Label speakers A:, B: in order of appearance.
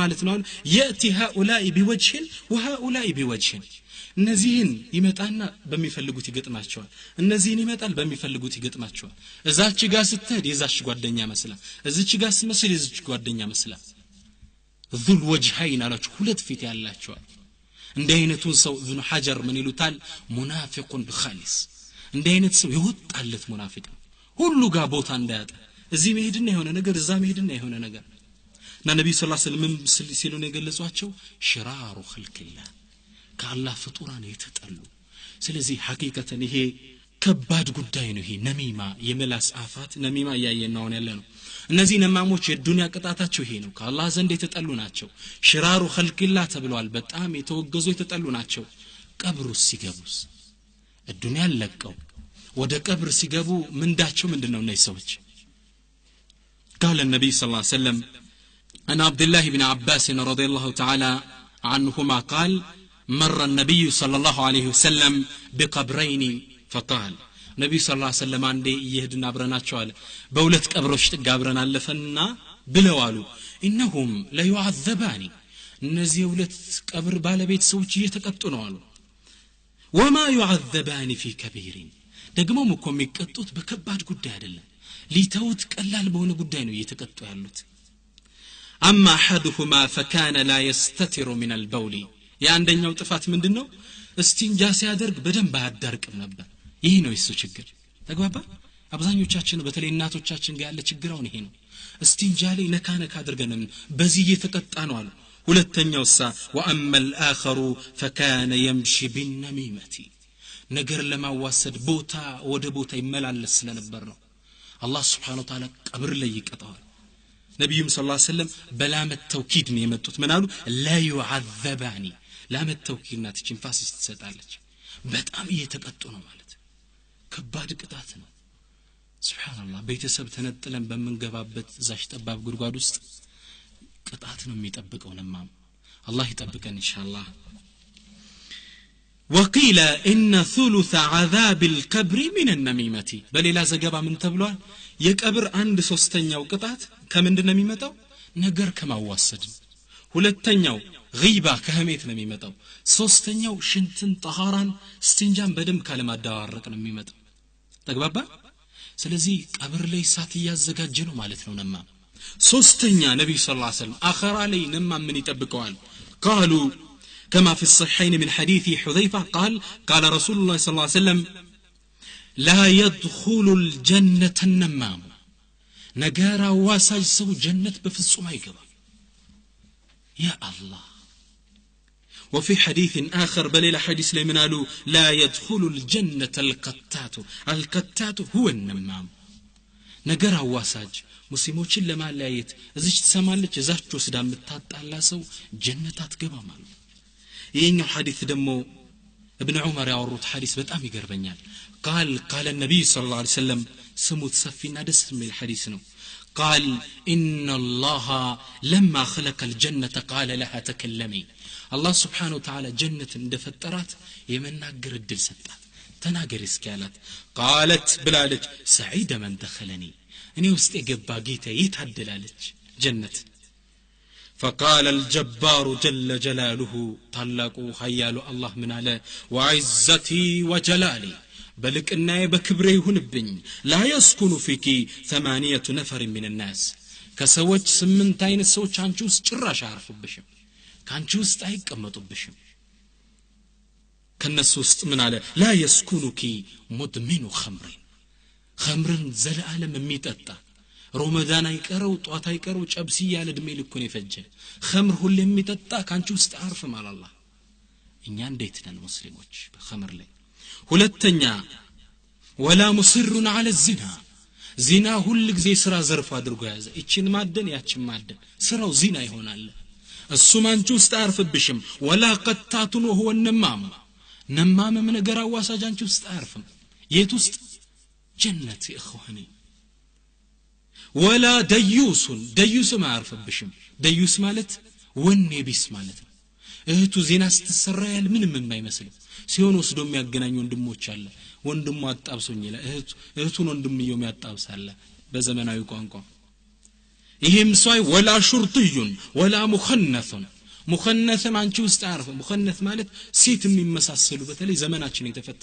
A: ማለት ነው ياتي هؤلاء بوجه وهؤلاء بوجه እነዚህን ይመጣና በሚፈልጉት ይገጥማቸዋል እነዚህን ይመጣል በሚፈልጉት ይገጥማቸዋል እዛች ጋር ስትሄድ የዛች ጓደኛ መስላ እዚች ጋር ስትመስል የዚች ጓደኛ መስላ ذل وجهين አላችሁ ሁለት ፊት ያላቸዋል እንደ አይነቱን ሰው ኢብኑ ሐጀር ምን ይሉታል ሙናፊቁን ኻሊስ እንደ አይነት ሰው ይወጣለት ሙናፊቅ ነው ሁሉ ጋር ቦታ እንዳያጣ እዚህ መሄድና የሆነ ነገር እዛ መሄድና የሆነ ነገር እና ነብዩ ሰለላሁ ዐለይሂ ወሰለም ሲሉ ነው የገለጿቸው ሽራሩ ኸልቅላህ ከአላህ ፍጡራን የተጠሉ ስለዚህ ሐቂቀተን ይሄ ከባድ ጉዳይ ነው ይሄ ነሚማ የመላስ አፋት ነሚማ ያየናውን ያለ ነው እነዚህ ነማሞች የዱንያ ቅጣታቸው ይሄ ነው ከአላህ ዘንድ የተጠሉ ናቸው ሽራሩ ኸልቅላህ ተብለዋል በጣም የተወገዙ የተጠሉ ናቸው ቀብሩስ ሲገቡስ الدنيا ለቀው ወደ ቀብር ሲገቡ ምንዳቸው ምንድነው እነዚህ ሰዎች قال النبي صلى الله عليه وسلم عن عبد الله بن عباس رضي الله تعالى عنهما قال مر النبي صلى الله عليه وسلم بقبرين فقال نبي صلى الله عليه وسلم عندي يهدنا برناچو አለ በሁለት ቀብሮች ተጋብረን አለፈና ብለው አሉ انهم لا يعذبان እነዚህ ሁለት ቀብር ባለቤት ሰዎች እየተቀጡ ነው አሉ وما يعذبان في كبير ደግሞም እኮ የሚቀጡት በከባድ ጉዳይ አይደለም ሊተውት ቀላል በሆነ ጉዳይ ነው እየተቀጡ ያሉት اما احدهما فكان لا يستتر من البول የአንደኛው ጥፋት ምንድነው እስቲንጃ ሲያደርግ በደንብ አያዳርቅም ነበር ይሄ ነው እሱ ችግር ተግባባ አብዛኞቻችን በተለይ እናቶቻችን ጋር ያለ ችግራው ይሄ ነው እስቲንጃ ላይ ነካነካ አድርገንም በዚህ እየተቀጣ ነው አሉ ሁለተኛውሳ واما الاخر فكان يمشي بالنميمه ነገር ለማዋሰድ ቦታ ወደ ቦታ ይመላለስ ስለነበር ነው አላህ Subhanahu Wa Ta'ala ቀብር ላይ ይቀጣዋል ነብዩም ሰለላሁ ዐለይሂ ወሰለም በላመት ተውኪድ ነው የመጡት ምን አሉ لا يعذبان ላመት ተውኪድ ናት ጭንፋስ ትሰጣለች በጣም እየተቀጡ ነው ማለት ከባድ ቅጣት ነው ሱብሃንአላህ ቤተሰብ ተነጥለን በመንገባበት ዛሽ ጠባብ ጉድጓድ ውስጥ ቅጣት ነው የሚጠብቀው ነማም አላህ ይጠብቀን ኢንሻአላህ وقيل ان ثلث عذاب القبر من النميمه በሌላ ዘገባ ምን ተብሏል የቀብር 1/3ኛው ቅጣት ከምንድነው የሚመጣው ነገር ከማዋሰድ ሁለተኛው غيبه ከህሜት ነው የሚመጣው ሶስተኛው ሽንትን ጠሃራን ስቲንጃን በደም ካለማዳዋረቅ ነው የሚመጣው ተግባባ ስለዚህ ቀብር ላይ ሳት ያዘጋጀ ነው ማለት ነው ነማ ሶስተኛ ነብዩ ሰለላሁ ዐለይሂ ወሰለም አኺራ ላይ ነማ ምን ይጠብቀዋል قالوا كما في الصحيحين من حديث حذيفة قال رسول الله صلى الله عليه وسلم لا يدخل الجنة النمام نجارا واساج سو جنة بفصوم يقبل يا الله وفي حديث آخر بل إلى حديث لمن قالوا لا يدخل الجنة القتات هو النمام نجارا واساج ሙስሊሞችን ለማለያየት እዚች ተሰማለች እዛች ወስዳ መታጣላ ሰው ጀነት አትገባ ማለት ይሄኛው ሐዲስ ደግሞ ابن عمر ያወሩት ሐዲስ በጣም ይገርበኛል قال النبي صلى الله عليه وسلم ስሙት ሰፊና ደስ የሚል ሐዲስ ነው قال ان الله لما خلق الجنه قال لها تكلمي الله سبحانه وتعالى جنة እንደፈጠራት የመናገር እድል ሰጣት ተናገሪ እስኪያላት قالت بلالج سعيد من دخلني እኔ ውስጥ የገባ ጌታ ይታደላለች ጀነት فقال الجبار جل جلاله طلقوا حيالو الله من على وعزتي وجلالي بلقناي بكبري يهونبኝ لا يسكن فيك 8 نفر من الناس ከሰዎች 8 አይነት ሰዎች አንቺ ውስጥ ጭራሽ አያርፉብሽም ካንቺ ውስጥ አይቀመጡብሽም ከነሱ ውስጥ ምን አለ لا يسكنك مدمن خمرን ዘላለም የሚጠጣ ረመዳን አይቀረው ጧት አይቀረው ጨብሲ ያለ እድሜ ልኩን ይፈጀ خمر ሁሉ የሚጠጣ ካንቺ ውስጥ አርፍ ማለላህ እኛ እንዴት ነን ሙስሊሞች በخمر ላይ ሁለተኛ ولا مصر على الزنا ዚና ሁሉ ጊዜ ስራ ዘርፍ አድርጎ ያዘ እቺን ማደን ያቺን ማደን ስራው ዚና ይሆናል እሱ ማንቺ ውስጥ አርፍብሽም ولا قتات وهو النمام ነማም ነገር አዋሳጅ አንቺ ውስጥ አርፍም የት ውስጥ ጀነት اخواني ولا ديوس ما አርፍብሽም ደዩስ ማለት ወኔ ቢስ ማለት ነው እህቱ ዜና ስትሰራ ያለ ምንም የማይመስል ሲሆን ወስዶ የሚያገናኙ ወንድሞች አለ ወንድሙ አጣብሶኝ ይላል እህቱን ወንድምየው የሚያጣብሳለ በዘመናዊ ቋንቋ ይሄም ሷይ ወላ ሹርጥዩን ወላ ሙኸነሱን ሙኸነስም አንቺ ውስጥ አርፈ ሙኸነስ ማለት ሴት የሚመሳሰሉ በተለይ ዘመናችን የተፈጠሩ